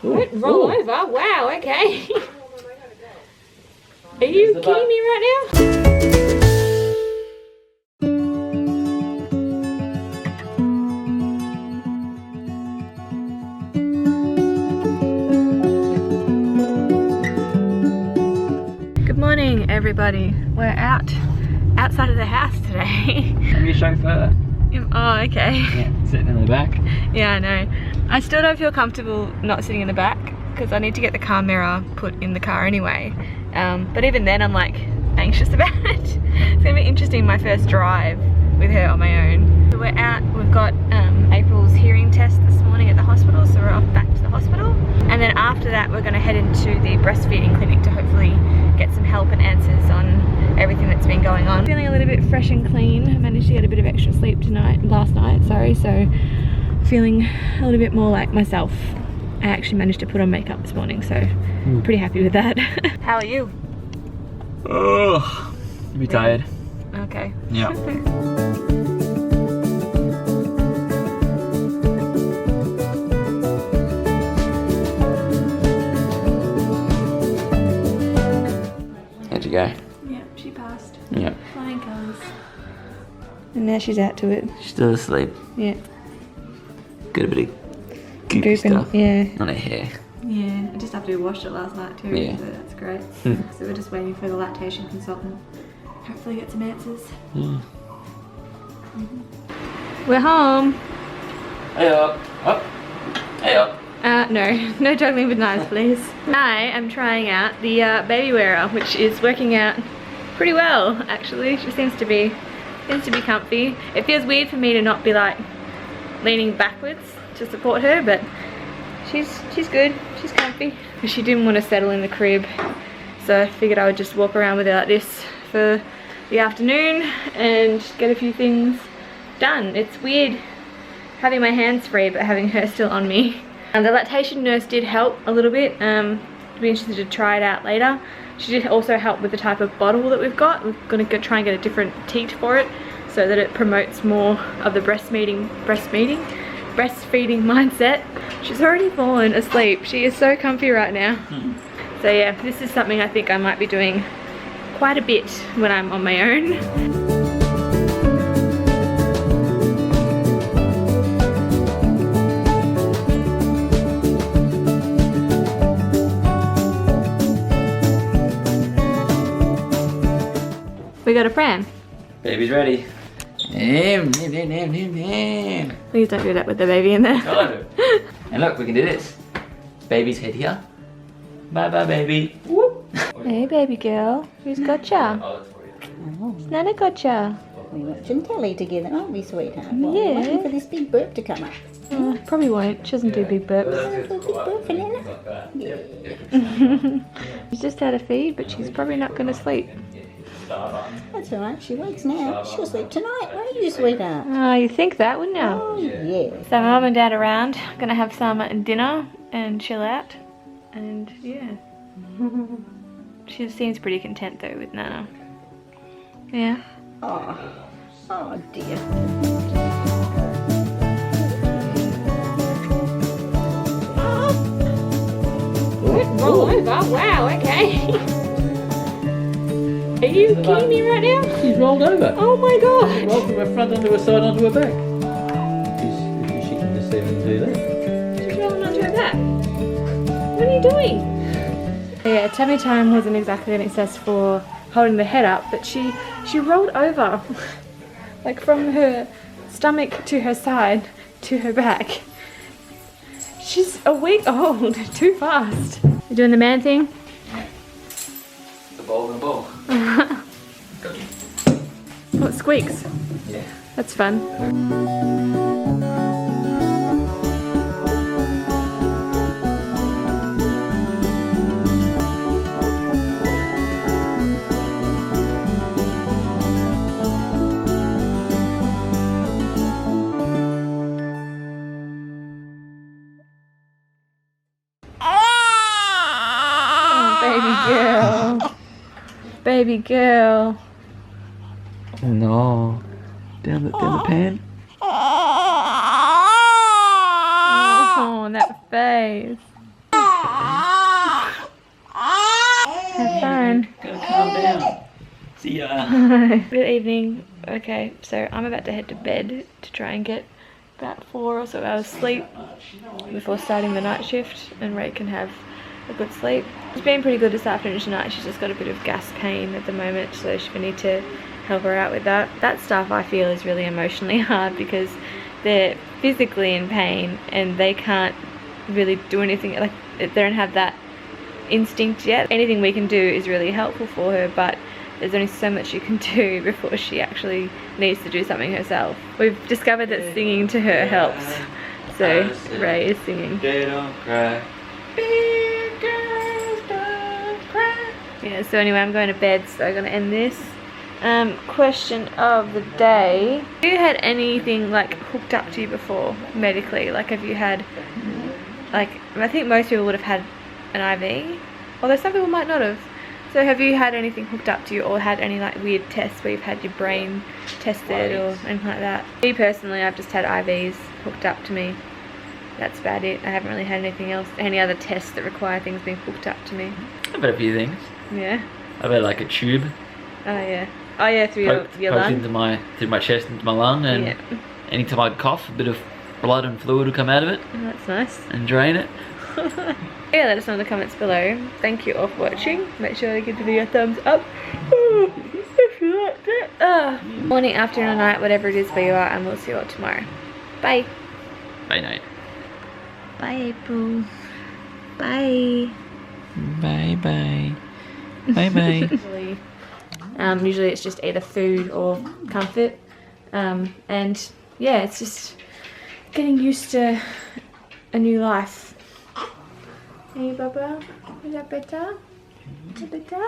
Roll over? Wow, okay. Are you kidding me right now? Good morning, everybody. We're outside of the house today. I'm your chauffeur. Oh, okay. Yeah, sitting in the back. Yeah, I know. I still don't feel comfortable not sitting in the back because I need to get the car mirror put in the car anyway. But even then I'm like anxious about it. It's gonna be interesting, my first drive with her on my own. So we're out, we've got April's hearing test this morning at the hospital, so we're off back to the hospital. And then after that we're gonna head into the breastfeeding clinic to hopefully get some help and answers on everything that's been going on. Feeling a little bit fresh and clean. I managed to get a bit of extra sleep last night, so feeling a little bit more like myself. I actually managed to put on makeup this morning, so pretty happy with that. How are you? Oh, I'm tired. Okay. Yeah. How'd you go? Yeah, she passed. Yeah. Flying colours. And now she's out to it. She's still asleep. Yeah. Got a bit of goopy stuff. Yeah. On her hair. Yeah, I just after we washed it last night too, Yeah. so that's great. So we're just waiting for the lactation consultant. Hopefully get some answers. Yeah. We're home. Hey up. Up. Hey up. No juggling with knives, please. I am trying out the baby wearer, which is working out pretty well, actually. She seems to be comfy. It feels weird for me to not be like leaning backwards to support her, but she's good. She's comfy. She didn't want to settle in the crib, so I figured I would just walk around with her like this for the afternoon and get a few things done. It's weird having my hands free but having her still on me. The lactation nurse did help a little bit. I'd be interested to try it out later. She did also help with the type of bottle that we've got. We're going to try and get a different teat for it so that it promotes more of the breastfeeding mindset. She's already fallen asleep. She is so comfy right now. So yeah, this is something I think I might be doing quite a bit when I'm on my own. We got a pram. Baby's ready. Please don't do that with the baby in there. No. And look, we can do this. Baby's head here. Bye bye, baby. Whoop. Hey, baby girl. Who's got ya? Nana got ya. We're watching telly together, aren't we, sweetheart? Yeah. We're waiting for this big burp to come up. Probably won't. She doesn't do big burps. Big burp for Nana? Yeah. She's just had a feed, but she's probably not going to sleep. That's alright, she wakes now. She'll sleep tonight, won't you, sweetheart? Oh, you think that, wouldn't you? Oh, yeah. So mum and dad around. Gonna have some dinner and chill out. And yeah. She seems pretty content though with Nana. Yeah. Oh dear. Roll over? Wow, okay. Are you kidding me right now? She's rolled over. Oh my god. Rolled from her front onto her side onto her back. She can just even do that. She's rolling onto her back. What are you doing? Yeah, tummy time wasn't exactly an excess for holding the head up, but she rolled over. Like from her stomach to her side to her back. She's a week old. Too fast. You doing the man thing? The ball and the ball. Oh, it squeaks. Yeah. That's fun. Oh, baby girl. Baby girl. No. Down the pan. Oh, that face. Have fun. Gotta calm down. See ya. Good evening. Okay, so I'm about to head to bed to try and get about 4 or so hours sleep before starting the night shift, and Ray can have a good sleep. She's been pretty good this afternoon tonight. She's just got a bit of gas pain at the moment, so we need to help her out with that. That stuff I feel is really emotionally hard because they're physically in pain and they can't really do anything, like they don't have that instinct yet. Anything we can do is really helpful for her, but there's only so much you can do before she actually needs to do something herself. We've discovered that singing to her helps, so Ray is singing. They don't cry. Big girls don't cry. Yeah, so anyway, I'm going to bed, so I'm going to end this. Question of the day. Have you had anything like hooked up to you before, medically? Like have you had, like, I think most people would have had an IV, although some people might not have. So have you had anything hooked up to you, or had any like weird tests where you've had your brain tested or anything like that? Me personally, I've just had IVs hooked up to me. That's about it. I haven't really had anything else, any other tests that require things being hooked up to me. I've had a few things. Yeah. I've had like a tube. Oh yeah. Oh yeah, through your Poked lung. through my chest into my lung, and Yeah. anytime I'd cough, a bit of blood and fluid would come out of it Oh, that's nice. and drain it. Yeah, let us know in the comments below. Thank you all for watching. Make sure to give the video a thumbs up if you liked it. Morning, afternoon, or night, whatever it is where you are, and we'll see you all tomorrow. Bye. Bye night. Bye, April. Bye. Bye bye. Bye bye. Usually it's just either food or comfort. And yeah, it's just getting used to a new life. Hey, Baba, is that better? Is that better?